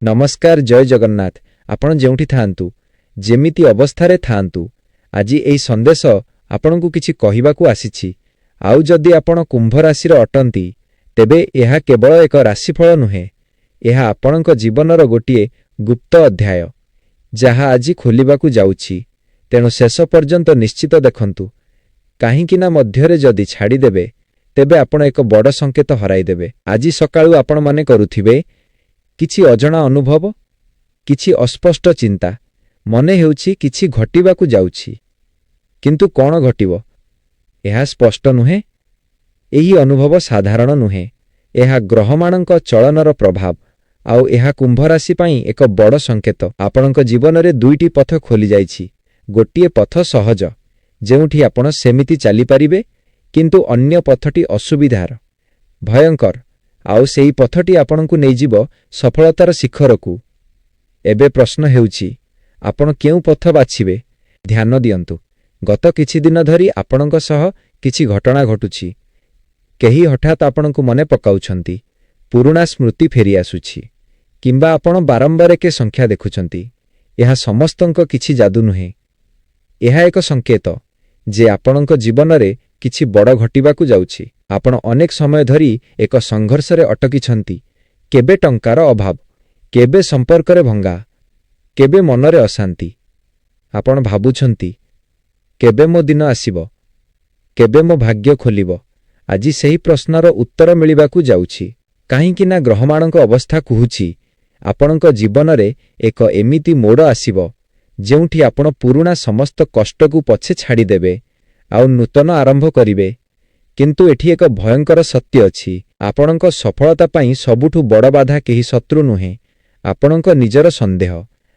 नमस्कार जय जगन्नाथ। आपण जेउठी थांतु जेमिति अवस्थारे थांतु आजी एई संदेश आपणकु किछि कहिबाकू आसीछि। आउ जदि आपण कुंभ राशिर अटंती तेबे एहा केवल एक राशिफल नुहे, एहा आपणक जीवनर गोटिए गुप्त अध्याय जहा आजी खोलिबाकू जाउछि। तेणु शेष पर्यंत निश्चित देखंतु, काहींकिना मध्यरे जदि छाड़ी देबे तेबे आपण एक बड़ संकेत हराई देबे। आजी सकाळू आपण माने करुथिबे किछि अजणा अनुभव, किछि अस्पष्ट चिंता, मने हेउछि किछि घटिबाकू जाउछि, किंतु कोन घटिबो एहा स्पष्ट नुहे। एही अनुभव साधारण नुहे, एहा ग्रहमानक चलनर प्रभाव। आउ एहा कुंभ राशि पई एक बड़ संकेत। आपणक जीवन रे दुईटी पथ खोली जाइछि। गोटिए पथ सहज, जेउठी आपण सेमिति चाली पारिबे, किंतु अन्य पथटी असुविधार, भयंकर। आउ सेही पथटी आपणकु नेइजिबो सफलतार शिखरकू। एबे प्रश्न हेउछि आपण केउ पथ बाछिबे। ध्यान दियंतु, गत किछि दिन धरि आपणक सह किछि घटना घटुछि। केही हठात आपणकु मने पकाउछंती, पुरुणा स्मृति फेरी आसुछि, किंबा आपण बारंबार के संख्या देखुछंती। एहा समस्तंक किछि जादू नुहे, एहा एक संकेत जे आपणक जीवन रे किछि बड़ घटिबाकू जाउछि। आपण अनेक समय धरि एक संघर्ष रे अटकिछंती। केबे टंकार अभाव, केबे संपर्क रे भंगा, केबे मनरे अशांति। आपण भाबुछंती केबे मो दिन आसीबो, केबे मो भाग्य खोलिबो। आजी सेही प्रश्नर उत्तर मिलिबाकू जाउछि, काहींकिना ग्रहमानक अवस्था कुहुछि आपणक जीवन रे एक एमिति मोड़ आसीबो जेउठी आपण पुरुणा समस्त कष्टकू पछे छाड़ी देबे आउ नूतन आरंभ करिवे। किंतु एठी एक भयंकर सत्य अछि। आपणक सफलता पई सबुठु बड़ बाधा केही शत्रु नुहे, आपणक निजर संदेह,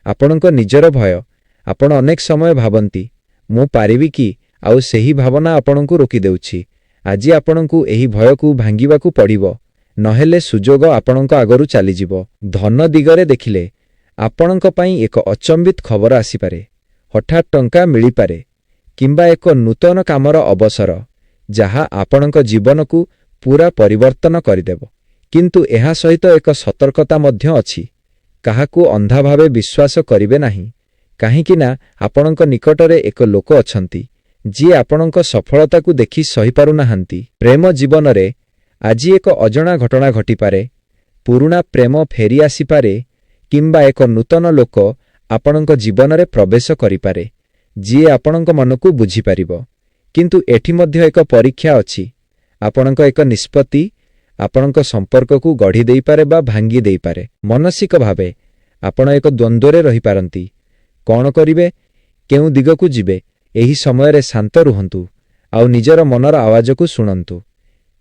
आपणक निजर भय। आपण अनेक समय भाबंती मु पारिबी कि, आउ सेही भावना आपणकू रोकी देउछि। आजी आपणकू एही भयकू भांगिबाकू पड़िबो, नहेले सुजोग आपणक आगरू चलीजिबो। धन दिगरे देखिले आपणक पई एक अचंबित खबर आसीपारे। हठात टंका मिली पारे, किंबा एक नूतन कामर अवसर जहा आपणक जीवनकू पूरा परिवर्तन करिदेबो। किंतु एहा सहित एक सतर्कता मध्य अछि, काहाकू अंधा भावे विश्वास करिवे नाही। काहींकिना आपणक निकटरे एक लोक अछंती जी आपणक सफलताकू देखि सही पारु नाहांती। प्रेम जीवन रे आजी एक अजणा घटना घटिपारे, पुरुणा प्रेम फेरी आसीपारे, किंबा एक नूतन लोक आपणक जीवन रे प्रवेश करिपारे जी आपणक मनकू बुझी पारिबो। किंतु एठी मध्य एक परीक्षा अछि। आपणक एक निष्पत्ति आपणक संपर्ककू गढ़ी देई पारे बा भांगी देई पारे। मानसिक भावे आपण एक द्वंद्वरे रही पारंती। कौन करिवे, केउ दिगकू जिबे। एही समय रे शांत रुहंतु आउ निजर मनर आवाजकू सुनंतु,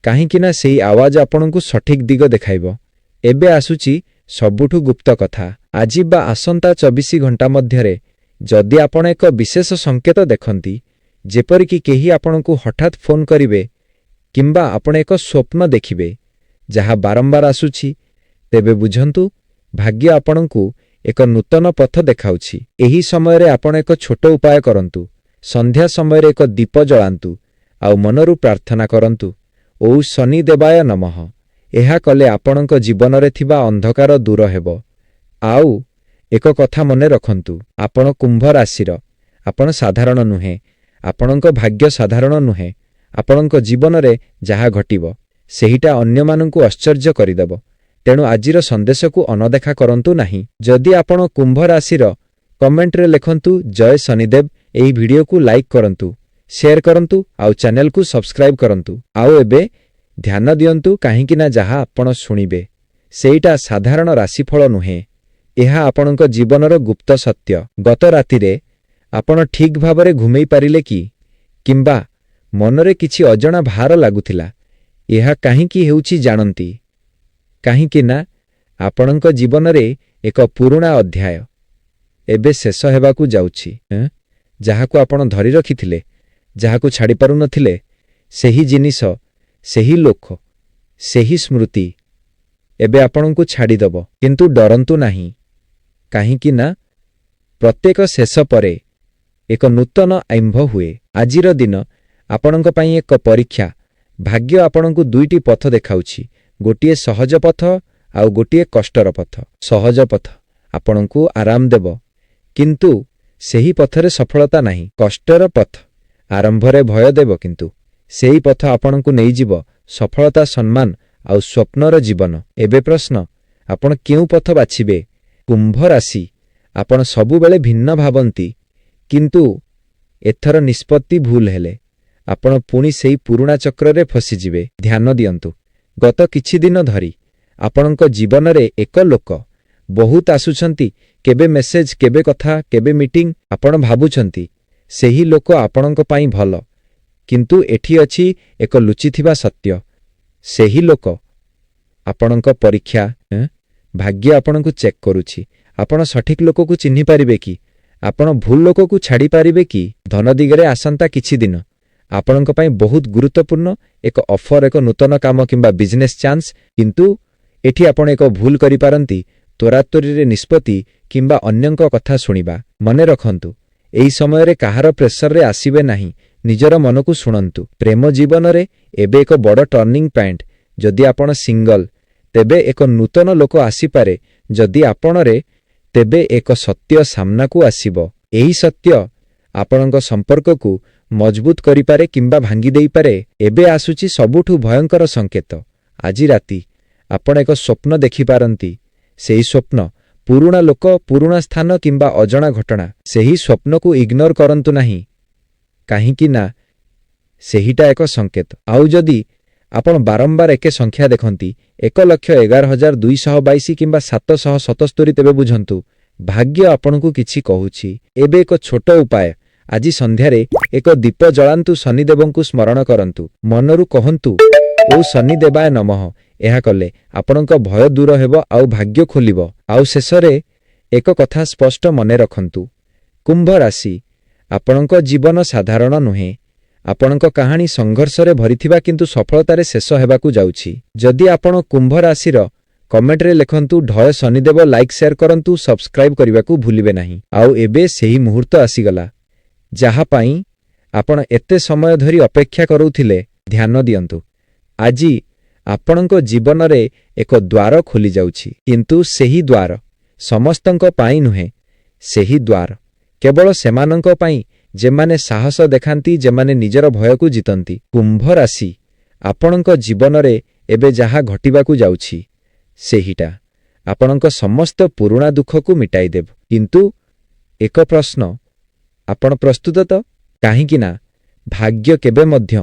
काहींकिना सेही आवाज आपणकू सठिक दिग देखाइबो। एबे आसुची सबुठु गुप्त कथा। आजी बा आसंता 24 घंटा मध्यरे जदि आपण एक विशेष संकेत देखंती, जेपरिकी केही आपणकू हठात फोन करिवे, किंबा आपण एक स्वप्न देखिबे जहा बारंबार आसुची, तेबे बुझंतु भाग्य आपणकू एक नूतन पथ देखाउछि। एही समय रे आपण एक छोट उपाय करंतु। संध्या समय रे एक दीप जलांतु आउ मनरु प्रार्थना करंतु, ओ शनि देवाय नमः। एहा कले आपणक जीवन रे थिबा अंधकार दूर हेबो। आउ एक कथा मने रखंतु, आपण कुंभ राशिर, आपण साधारण नुहे, आपणक भाग्य साधारण नुहे। आपणक जीवन रे जहा घटिबो सेहिटा अन्य माननकू आश्चर्य करिदेबो। तेणु आजिर संदेश को अनदेखा करंतु नाही। जदि आपण कुंभ राशिर, कमेंट रे लिखंतु जय शनिदेव। एही वीडियो को लाइक करंतु, शेयर करंतु आउ चैनल को सब्सक्राइब करंतु। आउ एबे ध्यान दियंतु, काहींकिना जहा आपण सुनिबे सेइटा साधारण राशिफल नुहे, एहा आपणक जीवनर गुप्त सत्य। गत राति रे आपण ठीक भाबरे घुमेई पारिले कि, किंबा मनरे किछि अजणा भार लागुथिला, एहा काहींकि हेउछि जानंती। काहींकिना आपणक जीवन रे एक पुरुणा अध्याय एबे शेष हेबाकू जाउछि। जहाकू आपण धरि रखिथिले, जहाकू छाड़ी पारु नथिले, सेही जिनिस, सेही लोक, सेही स्मृति एबे आपणकू छाड़ी दबो। किंतु डरंतु नाही, काहींकिना प्रत्येक शेष परे एक नूतन आरंभ हुए। आजिर दिन आपणक पई एक परीक्षा। भाग्य आपणकू दुईटी पथ देखाउछि, गोटिए सहज पथ ଆଉ ଗୋଟିଏ କଷ୍ଟର ପଥ। ସହଜ ପଥ ଆପଣଙ୍କୁ ଆରାମ ଦେବ, କିନ୍ତୁ ସେହି ପଥରେ ସଫଳତା ନାହିଁ। କଷ୍ଟର ପଥ ଆରମ୍ଭରେ ଭୟ ଦେବ, କିନ୍ତୁ ସେହି ପଥ ଆପଣଙ୍କୁ ନେଇଯିବ ସଫଳତା, ସମ୍ମାନ ଆଉ ସ୍ୱପ୍ନର ଜୀବନ। ଏବେ ପ୍ରଶ୍ନ, ଆପଣ କେଉଁ ପଥ ବାଛିବେ? କୁମ୍ଭ ରାଶି, ଆପଣ ସବୁବେଳେ ଭିନ୍ନ ଭାବନ୍ତି, କିନ୍ତୁ ଏଥର ନିଷ୍ପତ୍ତି ଭୁଲ ହେଲେ ଆପଣ ପୁଣି ସେହି ପୁରୁଣା ଚକ୍ରରେ ଫସିଯିବେ। ଧ୍ୟାନ ଦିଅନ୍ତୁ, ଗତ କିଛି ଦିନ ଧରି ଆପଣଙ୍କ ଜୀବନରେ ଏକ ଲୋକ ବହୁତ ଆସୁଛନ୍ତି। କେବେ ମେସେଜ, କେବେ କଥା, କେବେ ମିଟିଂ। ଆପଣ ଭାବୁଛନ୍ତି ସେହି ଲୋକ ଆପଣଙ୍କ ପାଇଁ ଭଲ, କିନ୍ତୁ ଏଠି ଅଛି ଏକ ଲୁଚିଥିବା ସତ୍ୟ। ସେହି ଲୋକ ଆପଣଙ୍କ ପରୀକ୍ଷା। ଭାଗ୍ୟ ଆପଣଙ୍କୁ ଚେକ୍ କରୁଛି। ଆପଣ ସଠିକ୍ ଲୋକକୁ ଚିହ୍ନି ପାରିବେ କି? ଆପଣ ଭୁଲ ଲୋକକୁ ଛାଡ଼ିପାରିବେ କି? ଧନ ଦିଗରେ ଆସନ୍ତା କିଛି ଦିନ ଆପଣଙ୍କ ପାଇଁ ବହୁତ ଗୁରୁତ୍ୱପୂର୍ଣ୍ଣ। ଏକ ଅଫର, ଏକ ନୂତନ କାମ କିମ୍ବା ବିଜନେସ୍ ଚାନ୍ସ। କିନ୍ତୁ ଏଠି ଆପଣ ଏକ ଭୁଲ କରିପାରନ୍ତି, ତୋରାତୋରିରେ ନିଷ୍ପତ୍ତି କିମ୍ବା ଅନ୍ୟଙ୍କ କଥା ଶୁଣିବା। ମନେ ରଖନ୍ତୁ, ଏହି ସମୟରେ କାହାର ପ୍ରେସରରେ ଆସିବେ ନାହିଁ। ନିଜର ମନକୁ ଶୁଣନ୍ତୁ। ପ୍ରେମ ଜୀବନରେ ଏବେ ଏକ ବଡ଼ ଟର୍ଣ୍ଣିଂ ପଏଣ୍ଟ। ଯଦି ଆପଣ ସିଙ୍ଗଲ, ତେବେ ଏକ ନୂତନ ଲୋକ ଆସିପାରେ। ଯଦି ଆପଣରେ, ତେବେ ଏକ ସତ୍ୟ ସାମ୍ନାକୁ ଆସିବ। ଏହି ସତ୍ୟ ଆପଣଙ୍କ ସମ୍ପର୍କକୁ ମଜବୁତ କରିପାରେ କିମ୍ବା ଭାଙ୍ଗି ଦେଇପାରେ। ଏବେ ଆସୁଛି ସବୁଠୁ ଭୟଙ୍କର ସଂକେତ। ଆଜି ରାତି ଆପଣ ଏକ ସ୍ୱପ୍ନ ଦେଖିପାରନ୍ତି। ସେହି ସ୍ୱପ୍ନ ପୁରୁଣା ଲୋକ, ପୁରୁଣା ସ୍ଥାନ କିମ୍ବା ଅଜଣା ଘଟଣା। ସେହି ସ୍ୱପ୍ନକୁ ଇଗ୍ନୋର କରନ୍ତୁ ନାହିଁ, କାହିଁକି ନା ସେହିଟା ଏକ ସଂକେତ। ଆଉ ଯଦି ଆପଣ ବାରମ୍ବାର ଏକେ ସଂଖ୍ୟା ଦେଖନ୍ତି, 1,11,222 କିମ୍ବା 777, ତେବେ ବୁଝନ୍ତୁ ଭାଗ୍ୟ ଆପଣଙ୍କୁ କିଛି କହୁଛି। ଏବେ ଏକ ଛୋଟ ଉପାୟ। ଆଜି ସନ୍ଧ୍ୟାରେ ଏକ ଦୀପ ଜଳାନ୍ତୁ, ଶନିଦେବଙ୍କୁ ସ୍ମରଣ କରନ୍ତୁ। ମନରୁ କହନ୍ତୁ, ଓ ଶନିଦେବାୟ ନମଃ। ଏହା କଲେ ଆପଣଙ୍କ ଭୟ ଦୂର ହେବ ଆଉ ଭାଗ୍ୟ ଖୋଲିବ। ଆଉ ଶେଷରେ ଏକ କଥା ସ୍ପଷ୍ଟ ମନେ ରଖନ୍ତୁ, କୁମ୍ଭ ରାଶି, ଆପଣଙ୍କ ଜୀବନ ସାଧାରଣ ନୁହେଁ। ଆପଣଙ୍କ କାହାଣୀ ସଂଘର୍ଷରେ ଭରିଥିବା, କିନ୍ତୁ ସଫଳତାରେ ଶେଷ ହେବାକୁ ଯାଉଛି। ଯଦି ଆପଣ କୁମ୍ଭ ରାଶିର, କମେଣ୍ଟରେ ଲେଖନ୍ତୁ ଢୟ ଶନିଦେବ। ଲାଇକ୍, ସେୟାର କରନ୍ତୁ, ସବସ୍କ୍ରାଇବ କରିବାକୁ ଭୁଲିବେ ନାହିଁ। ଆଉ ଏବେ ସେହି ମୁହୂର୍ତ୍ତ ଆସିଗଲା ଯାହା ପାଇଁ ଆପଣ ଏତେ ସମୟ ଧରି ଅପେକ୍ଷା କରୁଥିଲେ। ଧ୍ୟାନ ଦିଅନ୍ତୁ, ଆଜି ଆପଣଙ୍କ ଜୀବନରେ ଏକ ଦ୍ୱାର ଖୋଲିଯାଉଛି। କିନ୍ତୁ ସେହି ଦ୍ୱାର ସମସ୍ତଙ୍କ ପାଇଁ ନୁହେଁ। ସେହି ଦ୍ୱାର କେବଳ ସେମାନଙ୍କ ପାଇଁ ଯେମାନେ ସାହସ ଦେଖାନ୍ତି, ଯେମାନେ ନିଜର ଭୟକୁ ଜିତନ୍ତି। କୁମ୍ଭ ରାଶି, ଆପଣଙ୍କ ଜୀବନରେ ଏବେ ଯାହା ଘଟିବାକୁ ଯାଉଛି, ସେହିଟା ଆପଣଙ୍କ ସମସ୍ତ ପୁରୁଣା ଦୁଃଖକୁ ମିଟାଇ ଦେବ। କିନ୍ତୁ ଏକ ପ୍ରଶ୍ନ, ଆପଣ ପ୍ରସ୍ତୁତ ତ? କାହିଁକି ନା ଭାଗ୍ୟ କେବେ ମଧ୍ୟ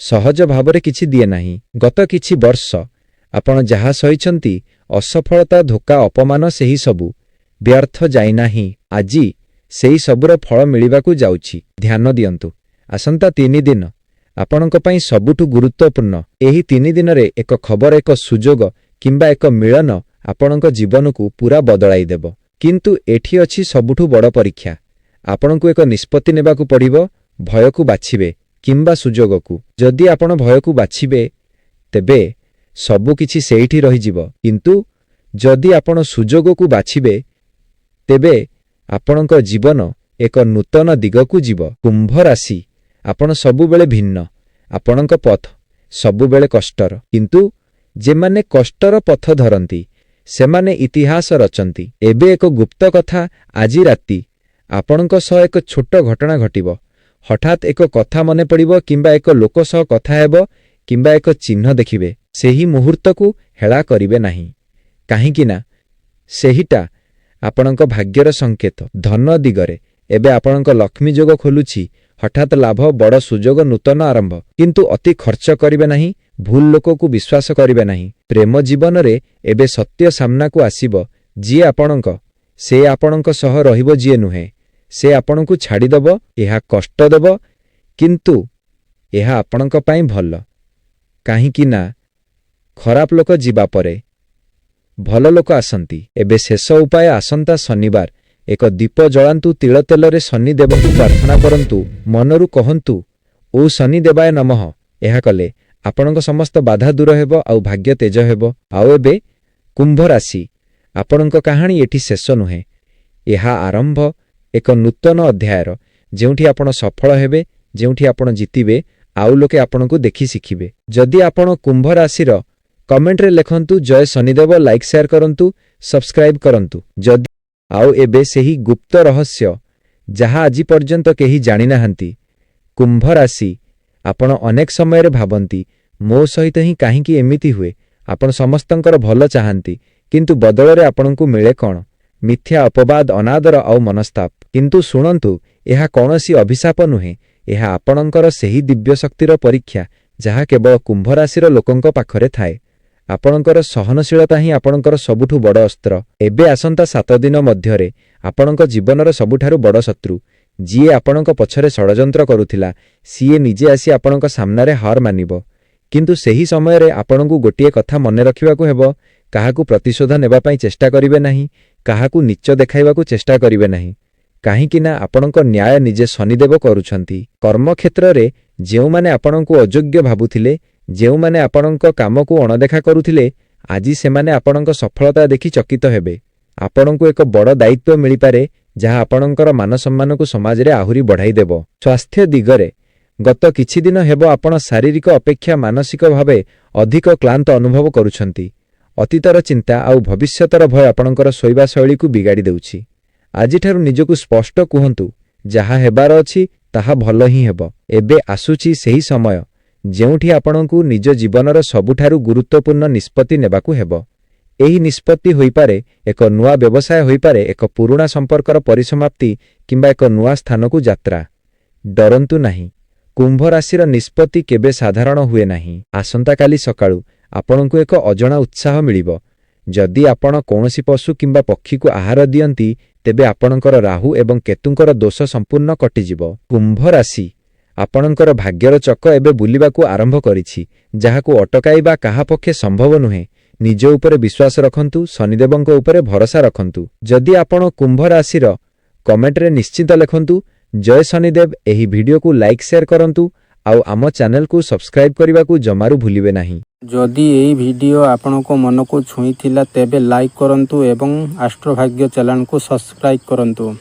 ସହଜ ଭାବରେ କିଛି ଦିଏ ନାହିଁ। ଗତ କିଛି ବର୍ଷ ଆପଣ ଯାହା ସହିଛନ୍ତି, ଅସଫଳତା, ଧୋକା, ଅପମାନ, ସେହି ସବୁ ବ୍ୟର୍ଥ ଯାଇନାହିଁ। ଆଜି ସେହି ସବୁର ଫଳ ମିଳିବାକୁ ଯାଉଛି। ଧ୍ୟାନ ଦିଅନ୍ତୁ, ଆସନ୍ତା 3 ଦିନ ଆପଣଙ୍କ ପାଇଁ ସବୁଠୁ ଗୁରୁତ୍ୱପୂର୍ଣ୍ଣ। ଏହି 3 ଦିନରେ ଏକ ଖବର, ଏକ ସୁଯୋଗ କିମ୍ବା ଏକ ମିଳନ ଆପଣଙ୍କ ଜୀବନକୁ ପୁରା ବଦଳାଇ ଦେବ। କିନ୍ତୁ ଏଠି ଅଛି ସବୁଠୁ ବଡ଼ ପରୀକ୍ଷା। ଆପଣଙ୍କୁ ଏକ ନିଷ୍ପତ୍ତି ନେବାକୁ ପଡ଼ିବ। ଭୟକୁ ବାଛିବେ କିମ୍ବା ସୁଯୋଗକୁ? ଯଦି ଆପଣ ଭୟକୁ ବାଛିବେ, ତେବେ ସବୁକିଛି ସେଇଠି ରହିଯିବ। କିନ୍ତୁ ଯଦି ଆପଣ ସୁଯୋଗକୁ ବାଛିବେ, ତେବେ ଆପଣଙ୍କ ଜୀବନ ଏକ ନୂତନ ଦିଗକୁ ଯିବ। କୁମ୍ଭ ରାଶି, ଆପଣ ସବୁବେଳେ ଭିନ୍ନ। ଆପଣଙ୍କ ପଥ ସବୁବେଳେ କଷ୍ଟର। କିନ୍ତୁ ଯେମାନେ କଷ୍ଟର ପଥ ଧରନ୍ତି, ସେମାନେ ଇତିହାସ ରଚନ୍ତି। ଏବେ ଏକ ଗୁପ୍ତ କଥା। ଆଜି ରାତି ଆପଣଙ୍କ ସହ ଏକ ଛୋଟ ଘଟଣା ଘଟିବ। ହଠାତ୍ ଏକ କଥା ମନେ ପଡ଼ିବ, କିମ୍ବା ଏକ ଲୋକ ସହ କଥା ହେବ, କିମ୍ବା ଏକ ଚିହ୍ନ ଦେଖିବେ। ସେହି ମୁହୂର୍ତ୍ତକୁ ହେଳା କରିବେ ନାହିଁ, କାହିଁକି ନା ସେହିଟା ଆପଣଙ୍କ ଭାଗ୍ୟର ସଂକେତ। ଧନ ଦିଗରେ ଏବେ ଆପଣଙ୍କ ଲକ୍ଷ୍ମୀ ଯୋଗ ଖୋଲୁଛି। ହଠାତ୍ ଲାଭ, ବଡ଼ ସୁଯୋଗ, ନୂତନ ଆରମ୍ଭ। କିନ୍ତୁ ଅତି ଖର୍ଚ୍ଚ କରିବେ ନାହିଁ, ଭୁଲ ଲୋକକୁ ବିଶ୍ୱାସ କରିବେ ନାହିଁ। ପ୍ରେମ ଜୀବନରେ ଏବେ ସତ୍ୟ ସାମ୍ନାକୁ ଆସିବ। ଯିଏ ଆପଣଙ୍କ, ସେ ଆପଣଙ୍କ ସହ ରହିବ। ଯିଏ ନୁହେଁ, ସେ ଆପଣଙ୍କୁ ଛାଡ଼ିଦେବ। ଏହା କଷ୍ଟ ଦେବ, କିନ୍ତୁ ଏହା ଆପଣଙ୍କ ପାଇଁ ଭଲ। କାହିଁକି ନା ଖରାପ ଲୋକ ଯିବା ପରେ ଭଲ ଲୋକ ଆସନ୍ତି। ଏବେ ଶେଷ ଉପାୟ। ଆସନ୍ତା ଶନିବାର ଏକ ଦୀପ ଜଳାନ୍ତୁ, ତିଳ ତେଲରେ ଶନି ଦେବଙ୍କୁ ପ୍ରାର୍ଥନା କରନ୍ତୁ। ମନରୁ କହନ୍ତୁ, ଓ ଶନି ଦେବାୟ ନମଃ। ଏହା କଲେ ଆପଣଙ୍କ ସମସ୍ତ ବାଧା ଦୂର ହେବ ଆଉ ଭାଗ୍ୟ ତେଜ ହେବ। ଆଉ ଏବେ କୁମ୍ଭ ରାଶି, ଆପଣଙ୍କ କାହାଣୀ ଏଠି ଶେଷ ନୁହେଁ। ଏହା ଆରମ୍ଭ ଏକ ନୂତନ ଅଧ୍ୟାୟର, ଯେଉଁଠି ଆପଣ ସଫଳ ହେବେ, ଯେଉଁଠି ଆପଣ ଜିତିବେ, ଆଉ ଲୋକେ ଆପଣଙ୍କୁ ଦେଖି ଶିଖିବେ। ଯଦି ଆପଣ କୁମ୍ଭ ରାଶିର, कमेंट्रे लिखंतु जय शनिदेव लाइक शेयर करंतु सब्सक्राइब करंतु जदि आउ एबे सेही गुप्त रहस्य जहा आजि पर्यंत केही जानि नाहंती कुंभ राशि आपण अनेक समय रे भाबंती मो सहित ही काहेकि एमिति हुए आपण समस्तंकर भल चाहंती किंतु बदल रे आपणकु मिले कोन मिथ्या अपवाद अनादर आउ मनस्ताप किंतु सुनंतु एहा कोनोसी अभिशाप नुहे एहा आपणंकर सेही दिव्य शक्तिर परीक्षा जहा केवल कुंभ राशिर लोकंक पाखरे थाए आपणंकर सहनशीलता ही आपणंकर सबुठु बड़ अस्त्र एबे आसंता 7 दिन मध्यरे आपणंक जीवनर सबुठारु बड़ शत्रु जिए आपणंक पछरे षडयंत्र करुथिला सीए निजे आसी आपणंक सामनारे हार मानिबो किंतु सेही समय रे आपणंकु गोटिए कथा मने रखिबाकु हेबो काहाकु प्रतिशोध नेबा पई चेष्टा करिवे नाही काहाकु नीच देखाइबाकु चेष्टा करिवे नाही काहेकि ना आपणंक न्याय निजे शनिदेव करूछंती कर्म क्षेत्र रे जेउ माने आपणंकु अयोग्य भाबुथिले जेउ माने आपणंक कामकु अणदेखा करुथिले आजि से माने आपणंक सफलता देखि चकित हेबे आपणंकु एक बड़ दायित्व मिली पारे जहा आपणंकर मान सम्मानकु समाज रे आहुरी बढ़ाई देबो स्वास्थ्य दिगरे गत किछि दिन हेबो आपण शारीरिक अपेक्षा मानसिक भावे अधिक क्लांत अनुभव करूछंती अतीतर चिंता आउ भविष्यतर भय आपणंकर सोइबा शैली को बिगाड़ी देउछि आजिठारु निजकु स्पष्ट कुहंतु जहा हेबार अछि ताहा भल ही हेबो एबे आसुछि सेही समय जेउठी आपणंकु निज जीवनर सबुठारु गुरुत्वपूर्ण निष्पत्ति नेबाकु हेबो एही निष्पत्ति होई पारे एक नुआ व्यवसाय होई पारे एक पुराना संपर्कर परिसमाप्ति किंबा एक नुआ स्थानकु यात्रा डरंतु नाही कुंभ राशिर निष्पत्ति केबे साधारण हुए नाही आसंता काली सकाळु आपणंकु एक अजणा उत्साह मिलिबो जदि आपण कोनोसी पशु किंबा पक्षी को आहार दियंती तेबे आपणंकर राहु एवं केतुंकर दोष संपूर्ण कटिजिबो कुंभ राशि आपणंकर भाग्यर चक एबे बुलिबाकू आरंभ करिछि जाहाकू अटकाइबा काहा पक्षे संभव नुहे निज उपरे विश्वास रखंतु शनिदेवंक उपरे भरोसा रखंतु जदि आपण कुंभ राशिर कमेंट रे निश्चित लिखंतु जय शनिदेव एही वीडियो को लाइक शेयर करंतु आउ आम चैनल को सब्सक्राइब करबाकू जमारू भूलिबे नाही जदि एही वीडियो आपनको मन को छुईथिला तेबे लाइक करंतु एवं एस्ट्रो भाग्य चैनल को सब्सक्राइब करंतु।